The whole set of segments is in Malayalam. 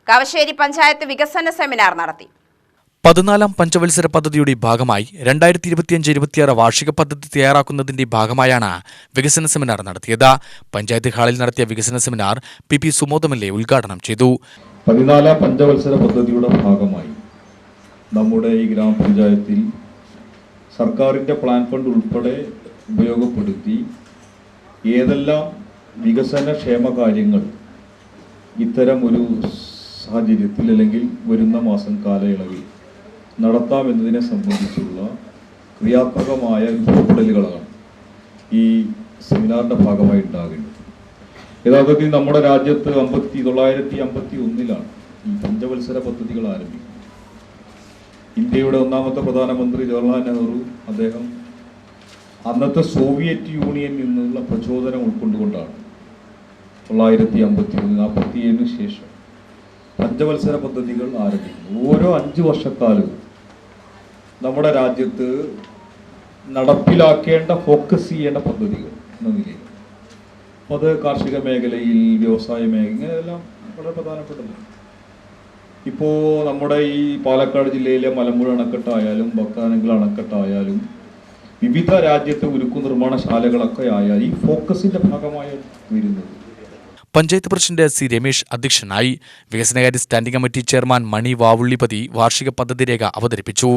കവശ്ശേരി പഞ്ചായത്ത് വികസന സെമിനാർ നടത്തി. 14ാം പഞ്ചവത്സര പദ്ധതിയുടെ ഭാഗമായി 2025-26 വാർഷിക പദ്ധതി തയ്യാറാക്കുന്നതിന്റെ ഭാഗമായാണ് വികസന സെമിനാർ നടത്തിയത്. പഞ്ചായത്ത് ഹാളിൽ നടത്തിയ വികസന സെമിനാർ പി സുമോദമല്ലെ ഉദ്ഘാടനം ചെയ്തു. 14ാം പഞ്ചവത്സര പദ്ധതിയുടെ ഭാഗമായി നമ്മുടെ ഈ ഗ്രാമപഞ്ചായത്തിൽ സർക്കാരിൻ്റെ പ്ലാൻ ഫണ്ട് ഉൾപ്പെടെ ഉപയോഗപ്പെടുത്തി ഏതെല്ലാം വികസന ക്ഷേമ കാര്യങ്ങൾ ഇത്തരം ഒരു സാഹചര്യത്തിൽ അല്ലെങ്കിൽ വരുന്ന മാസം കാലയളവിൽ നടത്താമെന്നതിനെ സംബന്ധിച്ചുള്ള ക്രിയാത്മകമായ ഉൾപ്പെടലുകളാണ് ഈ സെമിനാറിൻ്റെ ഭാഗമായി ഉണ്ടാകേണ്ടത്. യഥാർത്ഥത്തിൽ നമ്മുടെ രാജ്യത്ത് 1951 ഈ പഞ്ചവത്സര പദ്ധതികൾ ആരംഭിക്കുന്നത്. ഇന്ത്യയുടെ ഒന്നാമത്തെ പ്രധാനമന്ത്രി ജവഹർലാൽ നെഹ്റു അദ്ദേഹം അന്നത്തെ സോവിയറ്റ് യൂണിയനിൽ നിന്നുള്ള പ്രചോദനം ഉൾക്കൊണ്ടുകൊണ്ടാണ് 1947 ശേഷം പഞ്ചവത്സര പദ്ധതികൾ ആരംഭിക്കുന്നു. ഓരോ 5 വർഷക്കാലവും നമ്മുടെ രാജ്യത്ത് നടപ്പിലാക്കേണ്ട ഫോക്കസ് ചെയ്യേണ്ട പദ്ധതികൾ എന്ന നിലയിൽ അത് കാർഷിക മേഖലയിൽ, വ്യവസായ മേഖല, ഇങ്ങനെയെല്ലാം വളരെ പ്രധാനപ്പെട്ടതാണ്. ഇപ്പോൾ നമ്മുടെ ഈ പാലക്കാട് ജില്ലയിലെ മലമ്പുഴ അണക്കെട്ടായാലും ബക്കാനങ്കൽ അണക്കെട്ടായാലും വിവിധ രാജ്യത്തെ ഉരുക്കു നിർമ്മാണശാലകളൊക്കെ ആയാൽ ഈ ഫോക്കസിന്റെ ഭാഗമായി വരുന്നത്. പഞ്ചായത്ത് പ്രസിഡന്റ് സി രമേശ് അധ്യക്ഷനായി. വികസനകാര്യ സ്റ്റാൻഡിംഗ് കമ്മിറ്റി ചെയർമാൻ മണി വാവുള്ളിപ്പതി വാർഷിക പദ്ധതി രേഖ അവതരിപ്പിച്ചു.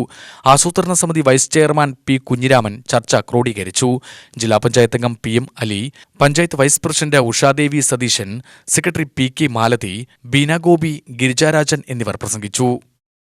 ആസൂത്രണ സമിതി വൈസ് ചെയർമാൻ പി കുഞ്ഞിരാമൻ ചർച്ച ക്രോഡീകരിച്ചു. ജില്ലാ പഞ്ചായത്ത് അംഗം PM Ali, panchayat vice president Ushadevi Satheesan, secretary PK Malathi, Beena Gopi, Girijarajan എന്നിവർ പ്രസംഗിച്ചു.